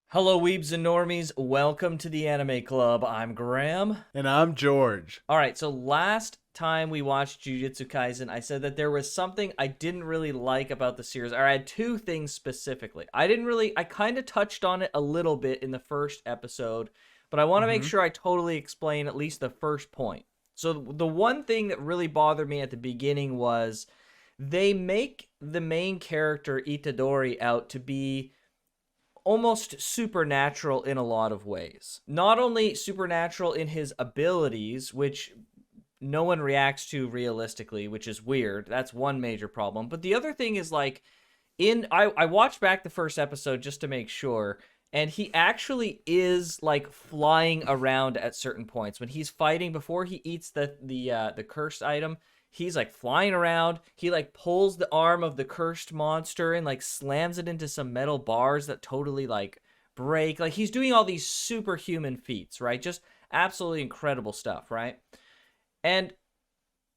Hello, Weebs and Normies. Welcome to the Anime Club. I'm Graham. And I'm George. All right, so last time we watched Jujutsu Kaisen, I said that there was something I didn't really like about the series. Or I had two things specifically. I kind of touched on it a little bit in the first episode, but I want to make hmm sure I totally explain at least the first point. So the one thing that really bothered me at the beginning was they make the main character Itadori out to be almost supernatural in a lot of ways. Not only supernatural in his abilities, which no one reacts to realistically, which is weird. That's one major problem. But the other thing is like I watched back the first episode just to make sure, and he actually is like flying around at certain points when he's fighting before he eats the cursed item. He's like flying around. He like pulls the arm of the cursed monster and like slams it into some metal bars that totally like break. Like he's doing all these superhuman feats, right? Just absolutely incredible stuff, right? And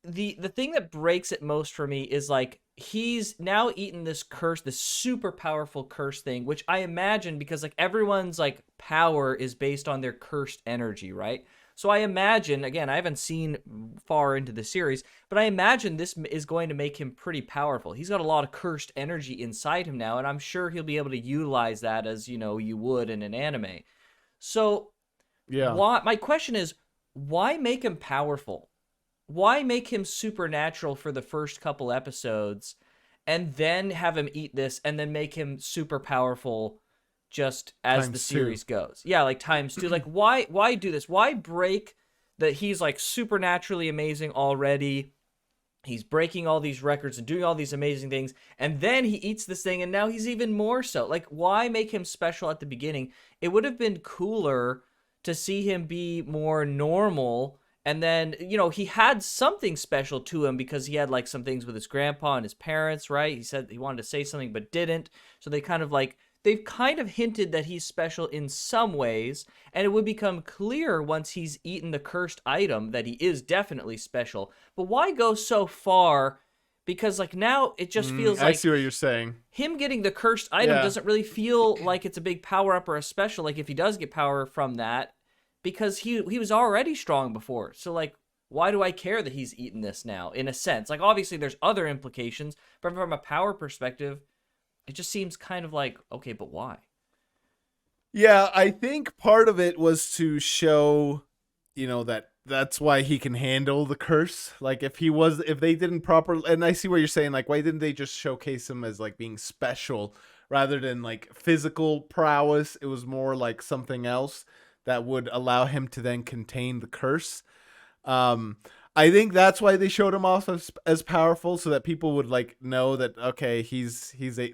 the thing that breaks it most for me is like he's now eaten this curse, this super powerful curse thing, which I imagine because like everyone's like power is based on their cursed energy, right? So I imagine, again, I haven't seen far into the series, but I imagine this is going to make him pretty powerful. He's got a lot of cursed energy inside him now, and I'm sure he'll be able to utilize that as, you would in an anime. So Yeah. why my question is, why make him powerful? Why make him supernatural for the first couple episodes and then have him eat this and then make him super powerful just as the Times two. series goes? Yeah, like times two. Like why do this? Why break that he's like supernaturally amazing already? He's breaking all these records and doing all these amazing things, and then he eats this thing and now he's even more so. Like why make him special at the beginning? It would have been cooler to see him be more normal, and then he had something special to him because he had like some things with his grandpa and his parents, right? He said he wanted to say something but didn't, so they've kind of hinted that he's special in some ways, and it would become clear once he's eaten the cursed item that he is definitely special. But why go so far? Because like now it just feels I like see what you're saying. him getting the cursed item Yeah. doesn't really feel like it's a big power up or a special, like if he does get power from that, because he was already strong before. So like why do I care that he's eaten this now, in a sense? Like obviously there's other implications, but from a power perspective, it just seems kind of like, okay, but why? Yeah, I think part of it was to show, that's why he can handle the curse. Like if they didn't properly, and I see what you're saying, like why didn't they just showcase him as like being special rather than like physical prowess? It was more like something else that would allow him to then contain the curse. Um, I think that's why they showed him off as powerful, so that people would like know that okay, he's a.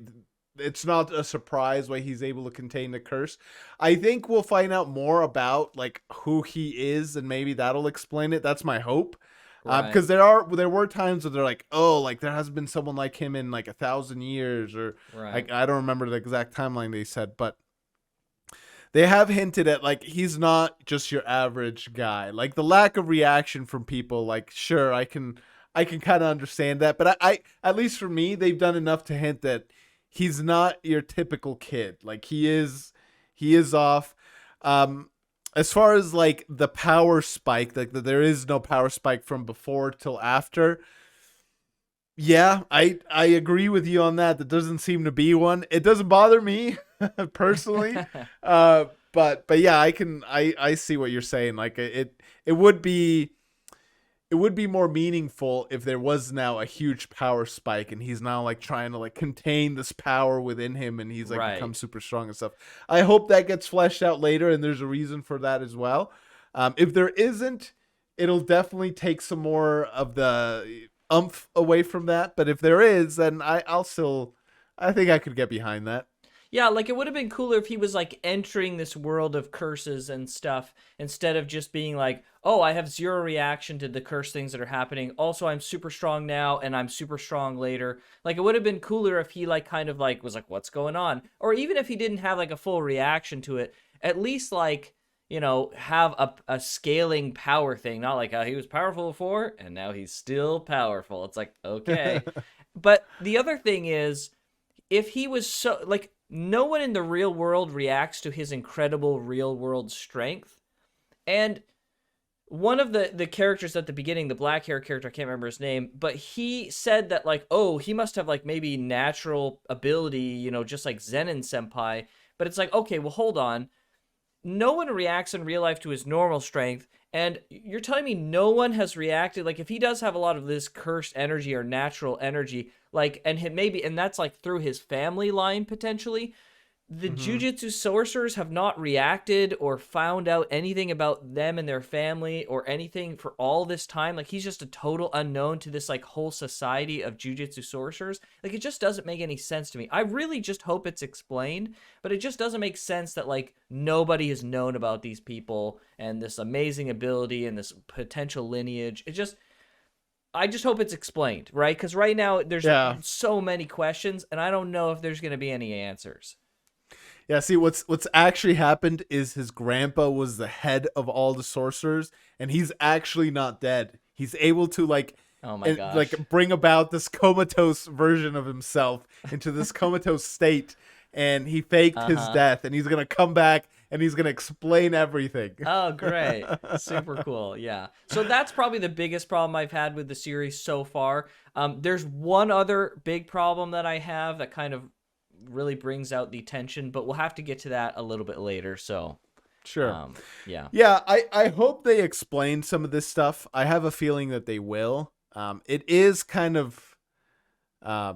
It's not a surprise why he's able to contain the curse. I think we'll find out more about like who he is, and maybe that'll explain it. That's my hope. Right. Because there were times where they're like, oh, like there hasn't been someone like him in like 1,000 years, or Right. like I don't remember the exact timeline they said, but they have hinted at like he's not just your average guy. Like the lack of reaction from people, like sure, I can kind of understand that, but I at least for me, they've done enough to hint that he's not your typical kid. Like he is off. Um, as far as like the power spike, like there is no power spike from before till after. Yeah, I agree with you on that. There doesn't seem to be one. It doesn't bother me personally. But yeah, I see what you're saying. Like it would be more meaningful if there was now a huge power spike and he's now like trying to like contain this power within him, and he's like become Right. super strong and stuff. I hope that gets fleshed out later and there's a reason for that as well. If there isn't, it'll definitely take some more of the umph away from that. But if there is, then I think I could get behind that. Yeah, like it would have been cooler if he was like entering this world of curses and stuff instead of just being like, "Oh, I have zero reaction to the curse things that are happening. Also, I'm super strong now and I'm super strong later." Like it would have been cooler if he like kind of like was like, "What's going on?" Or even if he didn't have like a full reaction to it, at least like, have a scaling power thing, not like he was powerful before and now he's still powerful. It's like, okay. But the other thing is, if he was so like no one in the real world reacts to his incredible real world strength. And one of the characters at the beginning, the black hair character, I can't remember his name, but he said that, like, oh, he must have, like, maybe natural ability, you know, just like Zenin Senpai. But it's like, okay, well, hold on. No one reacts in real life to his normal strength, and you're telling me no one has reacted? Like, if he does have a lot of this cursed energy or natural energy, like, and maybe, and that's like through his family line potentially, the Jujutsu sorcerers have not reacted or found out anything about them and their family or anything for all this time. Like, he's just a total unknown to this, like, whole society of Jujutsu sorcerers. Like, it just doesn't make any sense to me. I really just hope it's explained, but it just doesn't make sense that, like, nobody has known about these people and this amazing ability and this potential lineage. I just hope it's explained, right? Because right now there's so many questions, and I don't know if there's going to be any answers. Yeah, see, what's actually happened is his grandpa was the head of all the sorcerers, and he's actually not dead. He's able to, like, oh my gosh, like, bring about this comatose version of himself into this comatose state, and he faked his death, and he's gonna come back and he's gonna explain everything. Oh, great. Super cool. Yeah. So that's probably the biggest problem I've had with the series so far. There's one other big problem that I have that kind of really brings out the tension, but we'll have to get to that a little bit later. So sure. Yeah, I hope they explain some of this stuff. I have a feeling that they will. It is kind of I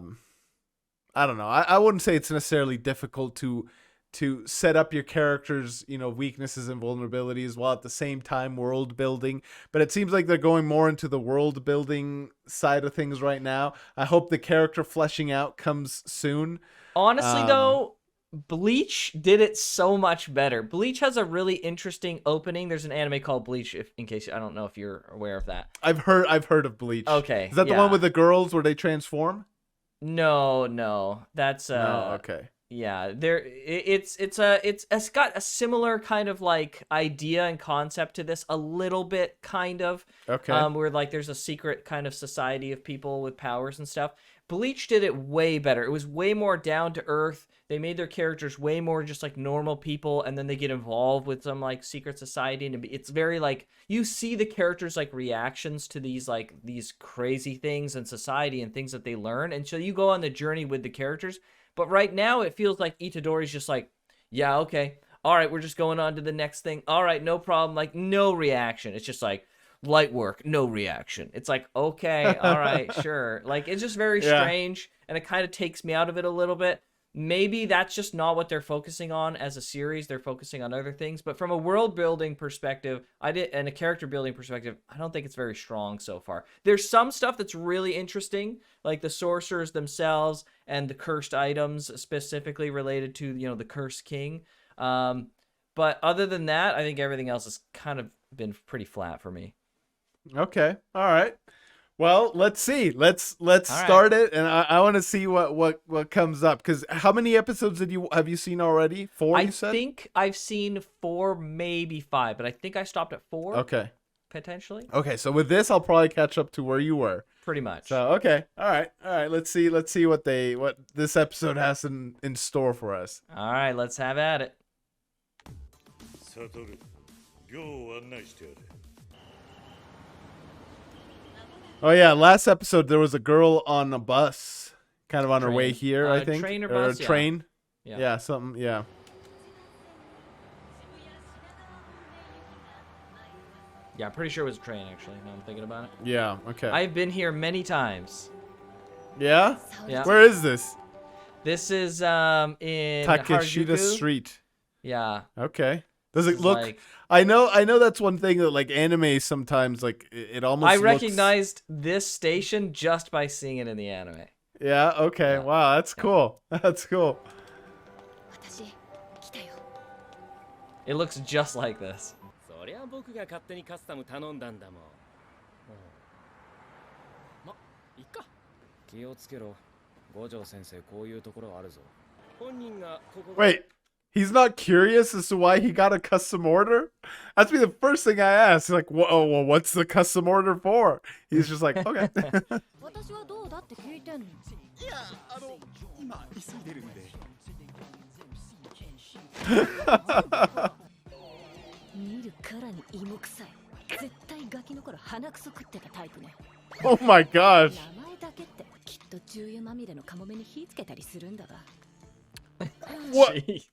don't know, I wouldn't say it's necessarily difficult to set up your characters, you know, weaknesses and vulnerabilities while at the same time world building, but it seems like they're going more into the world building side of things right now. I hope the character fleshing out comes soon. Honestly, though, Bleach did it so much better. Bleach has a really interesting opening. There's an anime called Bleach, in case I don't know if you're aware of that. I've heard of Bleach. Okay, is that the one with the girls where they transform? No, that's no, okay. Yeah, it's got a similar kind of, like, idea and concept to this, a little bit, kind of. Okay. Where, like, there's a secret kind of society of people with powers and stuff. Bleach did it way better. It was way more down to earth. They made their characters way more just like normal people, and then they get involved with some, like, secret society, and it's very, like, you see the characters, like, reactions to these, like, these crazy things in society and things that they learn, and so you go on the journey with the characters. But right now it feels like Itadori's just like, yeah, okay, all right, we're just going on to the next thing, all right, no problem, like, no reaction. It's just like, light work, no reaction. It's like, okay, all right, sure. Like, it's just very strange, and it kind of takes me out of it a little bit. Maybe that's just not what they're focusing on as a series. They're focusing on other things. But from a world building perspective, and a character building perspective, I don't think it's very strong so far. There's some stuff that's really interesting, like the sorcerers themselves and the cursed items specifically related to, you know, the Cursed King. But other than that, I think everything else has kind of been pretty flat for me. Okay. All right. Well, let's see. Let's start it, and I want to see what comes up. Because how many episodes have you seen already? 4, you said? I think I've seen 4, maybe 5, but I think I stopped at 4. Okay. Potentially. Okay, so with this, I'll probably catch up to where you were. Pretty much. So okay. All right. Let's see what this episode has in store for us. All right, let's have at it. Oh yeah, last episode there was a girl on a bus, kind of on her way here, I think. Train or bus, a train. Yeah, something. Yeah. Yeah, I'm pretty sure it was a train, actually, now I'm thinking about it. Yeah, okay. I've been here many times. Yeah? Yeah. Where is this? This is in Takeshita Harajuku. Street. Yeah. Okay. Does it look like, I know that's one thing that, like, anime sometimes, like, it almost I looks... recognized this station just by seeing it in the anime. Yeah, okay. Yeah. Wow, that's cool. That's cool. It looks just like this. Wait, he's not curious as to why he got a custom order? That's be the first thing I ask. Like, whoa, well, what's the custom order for? He's just like, okay. Oh my gosh. What? Jeez.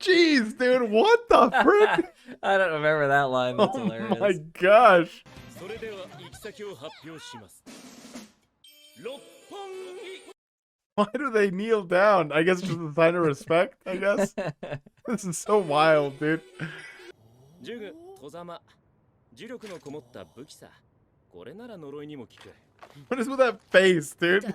Jeez, dude, what the frick? I don't remember that line. That's Oh hilarious. my gosh. Why do they kneel down? I guess just a sign of respect, I guess. This is so wild, dude. What is with that face, dude?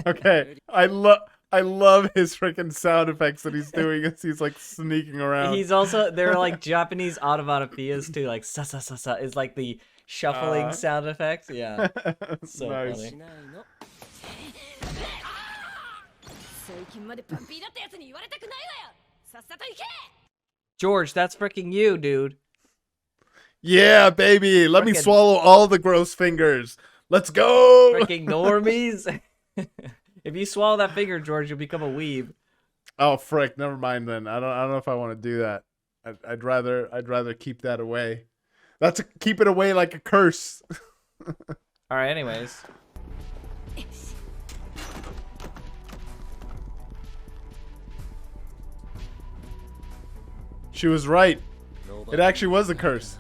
Okay, I love his freaking sound effects that he's doing as he's like sneaking around. He's also, they're like Japanese onomatopoeias too, like sa sa sa sa is like the shuffling sound effect. Yeah, so nice. funny. George, that's freaking you, dude. Yeah, baby. Let me Frickin- swallow all the gross fingers. Let's go. Freaking normies. If you swallow that finger, George, you'll become a weeb. Oh frick, never mind then. I don't know if I want to do that. I'd rather keep that away. Keep it away like a curse. All right, anyways. She was right. It actually was a curse.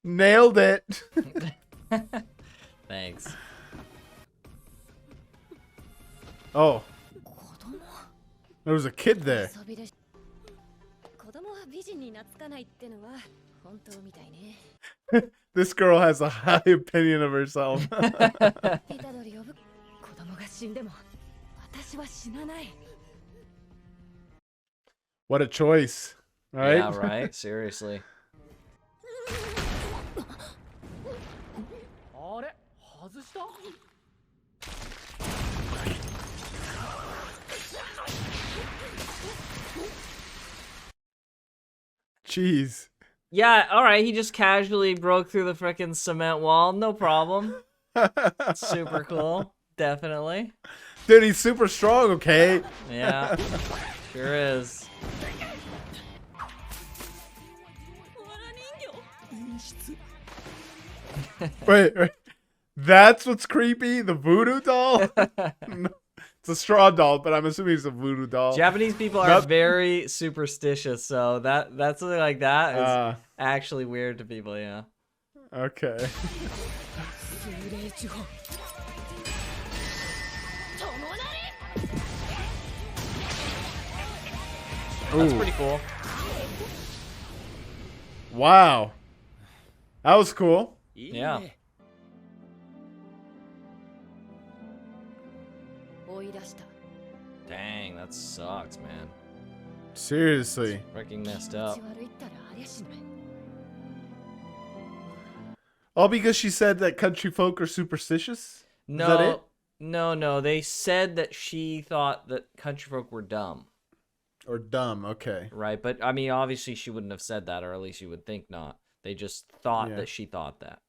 Nailed it. Thanks. Oh. There was a kid there. This girl has a high opinion of herself. What a choice, right? Yeah, right. Seriously. Jeez. Yeah, all right. He just casually broke through the frickin' cement wall. No problem. Super cool. Definitely. Dude, he's super strong, okay? Yeah. Sure is. Wait. That's what's creepy? The voodoo doll? No, it's a straw doll, but I'm assuming it's a voodoo doll. Japanese people are very superstitious, so that's something like that is actually weird to people, yeah. Okay. That's pretty cool. Wow. That was cool. Yeah. Dang, that sucks, man. Seriously. Freaking messed up. All because she said that country folk are superstitious? No, Is that it? no. They said that she thought that country folk were dumb. Or dumb, okay. Right, but I mean, obviously she wouldn't have said that, or at least you would think not. They just thought that she thought that.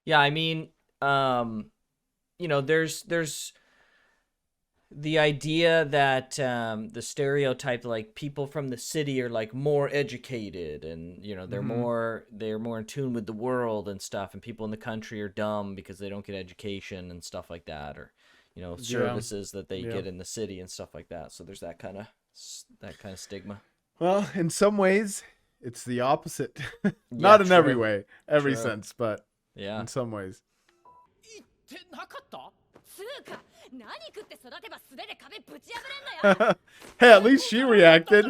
Yeah, I mean, you know, there's the idea that the stereotype, like people from the city are like more educated, and you know they're more in tune with the world and stuff, and people in the country are dumb because they don't get education and stuff like that, or you know services that they get in the city and stuff like that. So there's that kind of stigma. Well, in some ways, it's the opposite. Not in every way, every sense, but yeah, in some ways. Hey, at least she reacted.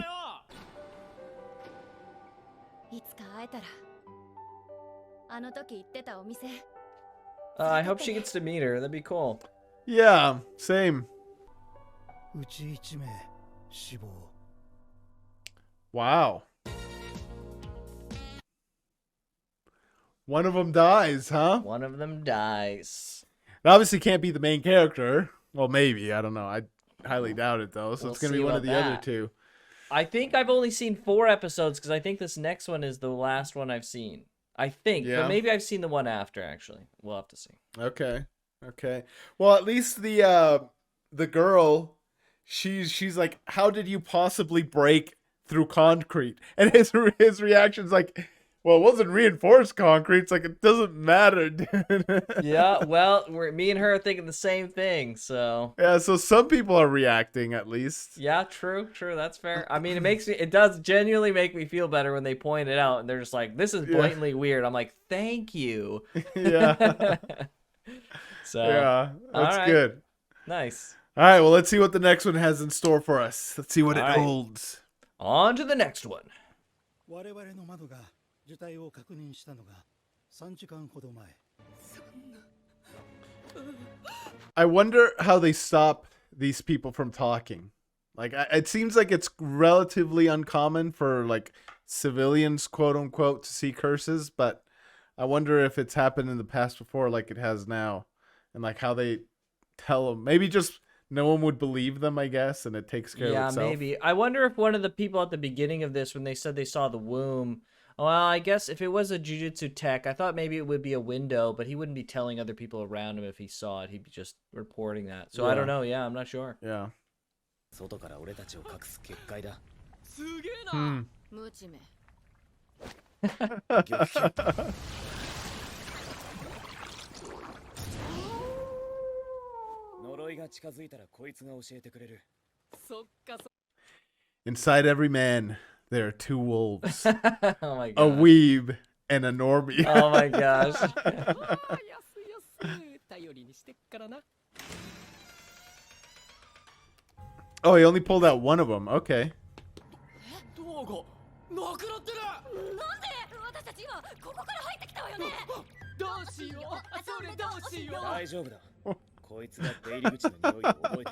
I hope she gets to meet her. That'd be cool. Yeah, same. Wow. One of them dies, huh? One of them dies. It obviously can't be the main character. Well, maybe. I don't know. I highly doubt it, though. So We'll it's going to be see one of about the other that. two. I think I've only seen 4 episodes because I think this next one is the last one I've seen. I think, Yeah. but maybe I've seen the one after, actually. We'll have to see. Okay. Well, at least the girl, she's like, how did you possibly break through concrete? And his reaction's like, well, it wasn't reinforced concrete. It's like, it doesn't matter, dude. Yeah, well, me and her are thinking the same thing, so. Yeah, so some people are reacting at least. Yeah, true, that's fair. I mean, it does genuinely make me feel better when they point it out and they're just like, this is blatantly weird. I'm like, thank you. Yeah. So, Yeah, that's right. good. Nice. All right, well, let's see what the next one has in store for us. Let's see what it holds. On to the next one. 我々の窓が受体を確認したのが3時間ほど前。 I wonder how they stop these people from talking. Like, it seems like it's relatively uncommon for, like, civilians, quote unquote, to see curses, but I wonder if it's happened in the past before like it has now, and like how they tell them. Maybe just no one would believe them, I guess, and it takes care of itself. Yeah, maybe. I wonder if one of the people at the beginning of this, when they said they saw the womb, well, I guess if it was a Jujutsu tech, I thought maybe it would be a window, but he wouldn't be telling other people around him if he saw it. He'd be just reporting that. So I don't know. Yeah, I'm not sure. Yeah. 外から俺たちを隠す結界だ。すげえな。無知め。呪いが近づいたらこいつが教えてくれる。そっかそ。 Inside every man, there are 2 wolves, Oh my a god. weeb and a normie. Oh my gosh. ああ、安い。頼りにしてっからな。 Oh, he only pulled out one of them. Okay. ドアがなくなってる。なんで私たち今ここから入ってきたわよね。どうしよう。それどうしよう。大丈夫だ。こいつが出入り口の匂いを覚えてる。あら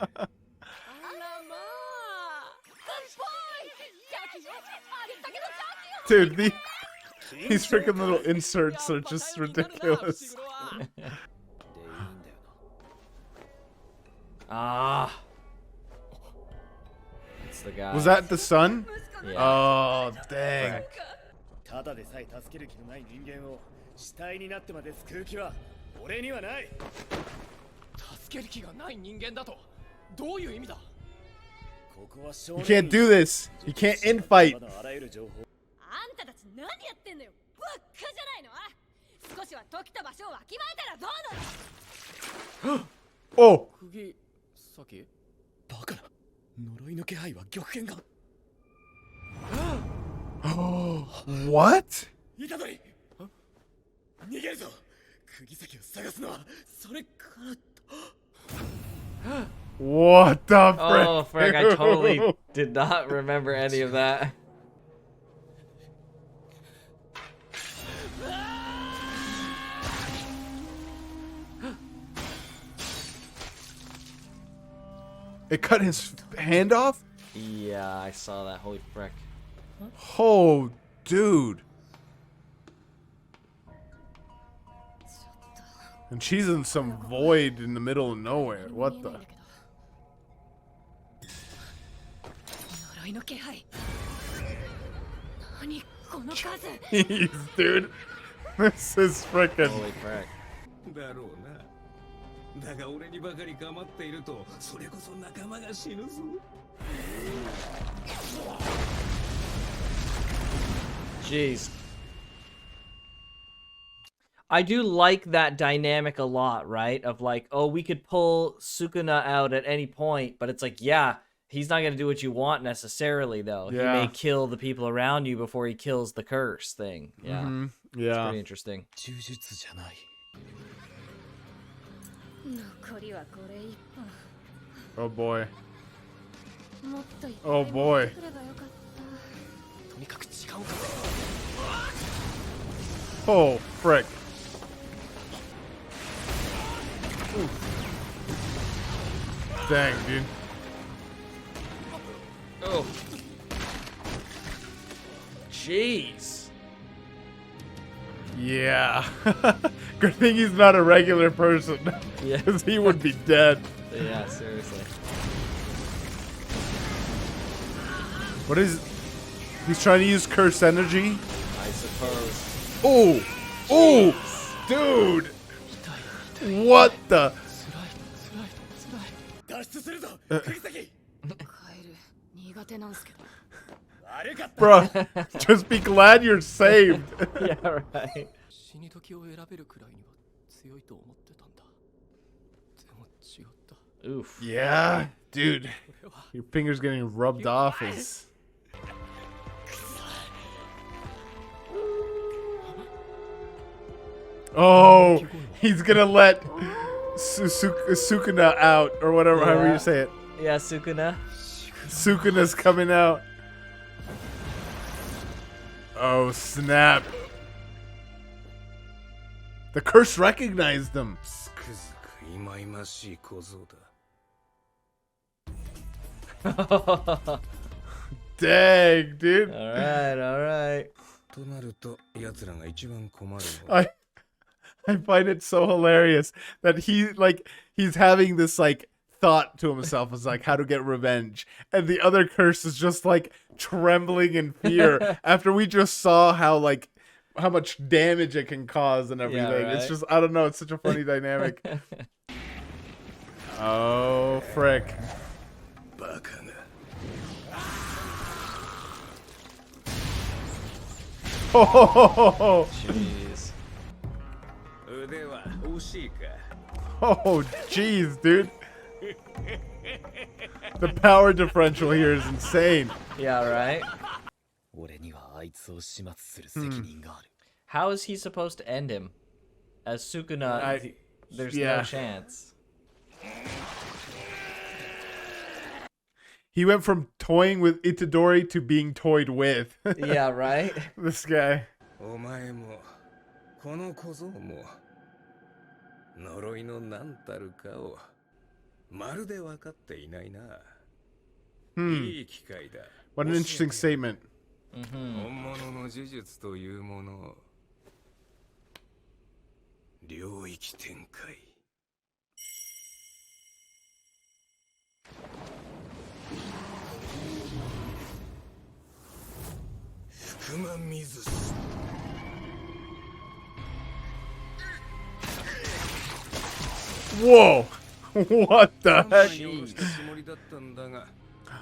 まあ。 Dude, these freaking little inserts are just ridiculous. Ah. It's the guy. Was that the son? Yeah. Oh, dang. ただでさえ助ける気のない人間を死体になってまで救う気は俺にはない。助ける気がない人間だと。どういう意味だ。 You can't do this. You can't infight. あんたたち何やってんのよ。バッカじゃないの。少しは時と場所をわきまえたらどうなの。 Oh. 釘先。バカな。呪いの気配は玉剣が。 What? いたどり。逃げるぞ。釘先を探すのはそれから。 What the frick? Oh, frick, I totally did not remember any of that. It cut his hand off? Yeah, I saw that. Holy frick. Oh, dude. And she's in some void in the middle of nowhere. What the? 呪いの気配。何この数。 Jeez, dude. This is freaking. Holy frick. だろうな。だが俺にばかり構っていると、それこそ仲間が死ぬぞ。 Jeez. I do like that dynamic a lot, right? Of like, oh, we could pull Sukuna out at any point, but it's like, yeah, he's not going to do what you want necessarily, though. Yeah. He may kill the people around you before he kills the curse thing. Yeah. Mhm. It's Yeah. pretty interesting. 呪術じゃない。残りはこれ一本。 Oh boy. もっといっぱい Oh 持 boy. ってくればよかった。 とにかく時間をかけ Oh, frick. Dang, dude. Oh. Jeez. Yeah. Good thing he's not a regular person. Yeah. Because he would be dead. Yeah, seriously. What is... He's trying to use curse energy? I suppose. Oh! Oh! Dude! What the... 脱出するぞ釘崎カエル苦手なんすけど悪かった Bro, just be glad you're saved. Yeah, right. 死に時を選べるくらいには強いと思ってたんだでも違った Oof. Yeah, dude. Your finger's getting rubbed off is... Oh, he's gonna let Sukuna out, or whatever, however you say it. Yeah, Sukuna. Sukuna's coming out. Oh, snap. The curse recognized them. つくづく忌々しい小僧だ Dang, dude. Alright, alright. となると奴らが一番困るのは I find it so hilarious that he's having this like thought to himself as like how to get revenge, and the other curse is just like trembling in fear after we just saw how much damage it can cause and everything. It's right. just, I don't know, it's such a funny dynamic. Oh frick. バカが Oh, Jeez. 腕は惜しいか oh, jeez, dude. The power differential here is insane. Yeah, right. 俺にはあいつを始末する責任がある How is he supposed to end him? As Sukuna, there's yeah. no chance. He went from toying with Itadori to being toyed with. Yeah, right? This guy. お前もこの小僧も呪いの何たるかをまるで分かっていないな、いい機会だ What an interesting statement. 本物の呪術というものを領域展開福間水す Whoa! What the heck? に下ろしたつもりだったんだが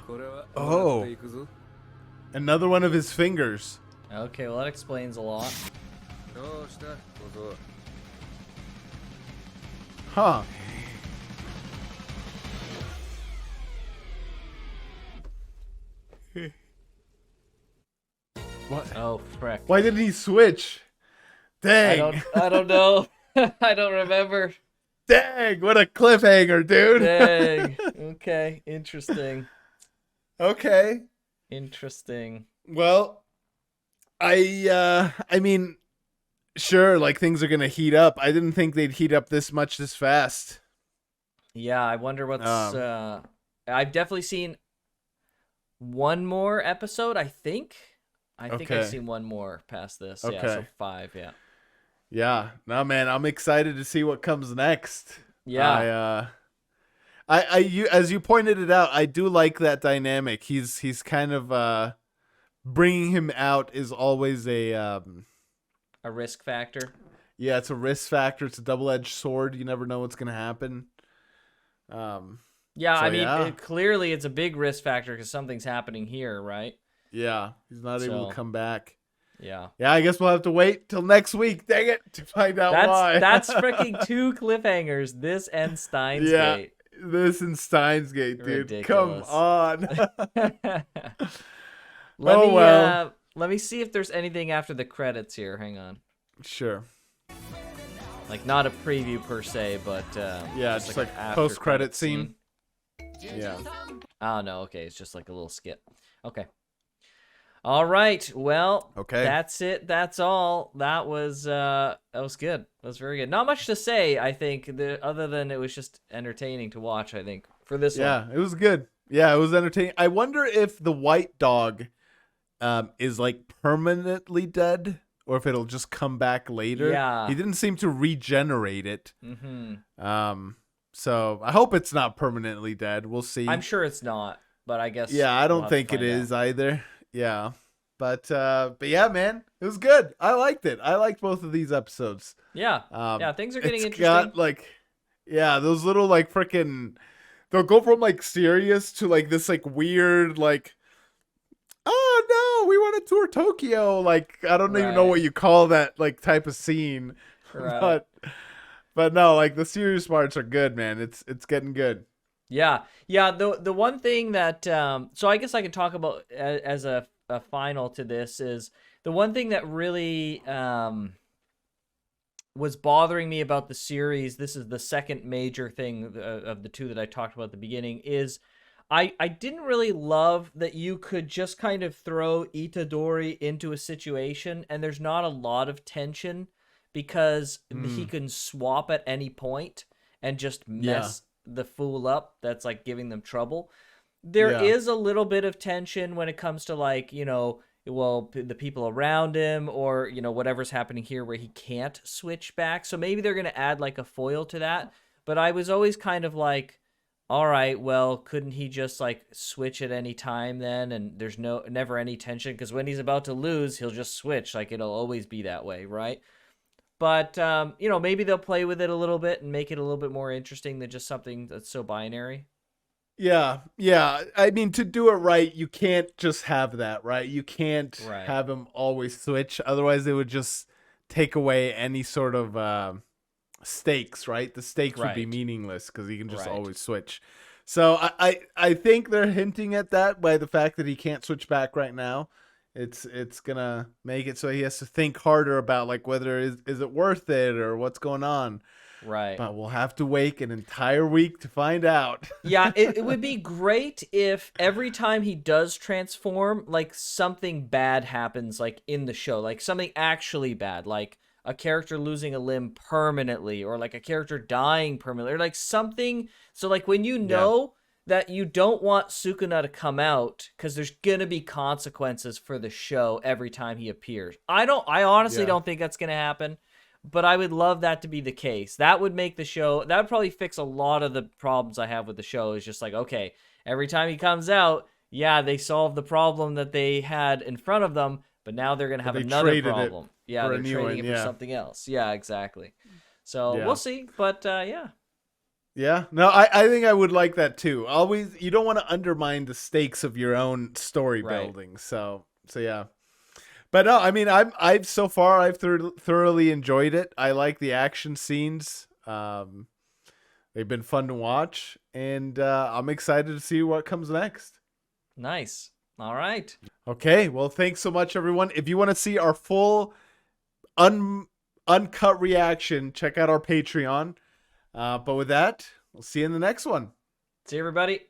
これは Oh. もらっていくぞ Another one of his fingers. Okay, well that explains a lot. どうした小僧 Huh. What? Oh, frick. Why didn't he switch? Dang. I don't know. I don't remember. Dang, what a cliffhanger, dude. Dang. Okay, interesting. Okay. Interesting. Well, I mean, sure, like things are gonna heat up. I didn't think they'd heat up this much this fast. Yeah, I wonder what's I've definitely seen one more episode, I think. I think I've Okay. seen one more past this. Yeah, Okay. so 5, yeah. Yeah, no, man, I'm excited to see what comes next. Yeah. You as you pointed it out, I do like that dynamic. He's kind of bringing him out is always a risk factor. yeah, it's a risk factor. It's a double-edged sword. You never know what's gonna happen. Yeah, So, I mean, yeah. clearly it's a big risk factor because something's happening here, right? Yeah, he's not able So- to come back. Yeah. Yeah, I guess we'll have to wait till next week. Dang it, to find out why. That's freaking 2 cliffhangers. This and Steins Yeah. Gate. This and Steins Gate, dude. Ridiculous. Come on. Let me see if there's anything after the credits here. Hang on. Sure. Like not a preview per se, but Yeah, just like an after post-credit credit scene. Yeah. Oh no, okay, it's just like a little skit. Okay. All right. Well, Okay. That's it. That's all. That was good. That was very good. Not much to say, I think, other than it was just entertaining to watch, I think, for this one. Yeah, it was good. Yeah, it was entertaining. I wonder if the white dog is like permanently dead or if it'll just come back later. Yeah. He didn't seem to regenerate it. Mm-hmm. So I hope it's not permanently dead. We'll see. I'm sure it's not, but I guess. Yeah, I we'll don't have to think it find is out. either. Yeah. But yeah, man, it was good. I liked it. I liked both of these episodes. Yeah. Yeah, things are getting It's interesting. got like, yeah, those little like freaking, they'll go from like serious to like this like weird like, oh no, we want to tour Tokyo. Like I don't even know Right. what you call that like type of scene, Right. but no, like the serious parts are good, man. It's getting good. Yeah. Yeah, the one thing that so I guess I can talk about as a final to this is the one thing that really was bothering me about the series. This is the second major thing of the two that I talked about at the beginning is I didn't really love that you could just kind of throw Itadori into a situation and there's not a lot of tension because he can swap at any point and just mess the fool up that's like giving them trouble. There is a little bit of tension when it comes to like, you know, well, the people around him or, you know, whatever's happening here where he can't switch back. So maybe they're going to add like a foil to that. But I was always kind of like, all right, well, couldn't he just like switch at any time then? And there's never any tension because when he's about to lose, he'll just switch. Like it'll always be that way, right? But, you know, maybe they'll play with it a little bit and make it a little bit more interesting than just something that's so binary. Yeah. I mean, to do it right, you can't just have that, right? You can't have him always switch. Otherwise, it would just take away any sort of stakes, right? The stakes would be meaningless because he can just always switch. So I think they're hinting at that by the fact that he can't switch back right now. It's gonna make it so he has to think harder about like whether is it worth it or what's going on. Right. But we'll have to wait an entire week to find out. Yeah, it would be great if every time he does transform, like something bad happens like in the show, like something actually bad, like a character losing a limb permanently or like a character dying permanently or like something. So like when you know that you don't want Sukuna to come out because there's going to be consequences for the show every time he appears. I honestly don't think that's going to happen. But I would love that to be the case. That would make the show, that would probably fix a lot of the problems I have with the show. Is just like, okay, every time he comes out, yeah, they solved the problem that they had in front of them, but now they're going to have another problem. Yeah, they're trading it for something else. Yeah, exactly. So we'll see. But yeah. Yeah, no, I think I would like that too. Always, you don't want to undermine the stakes of your own story building. So yeah. But no, I mean, I've so far I've thoroughly enjoyed it. I like the action scenes. They've been fun to watch, and I'm excited to see what comes next. Nice. All right. Okay. Well, thanks so much, everyone. If you want to see our full uncut reaction, check out our Patreon. But with that, we'll see you in the next one. See you, everybody.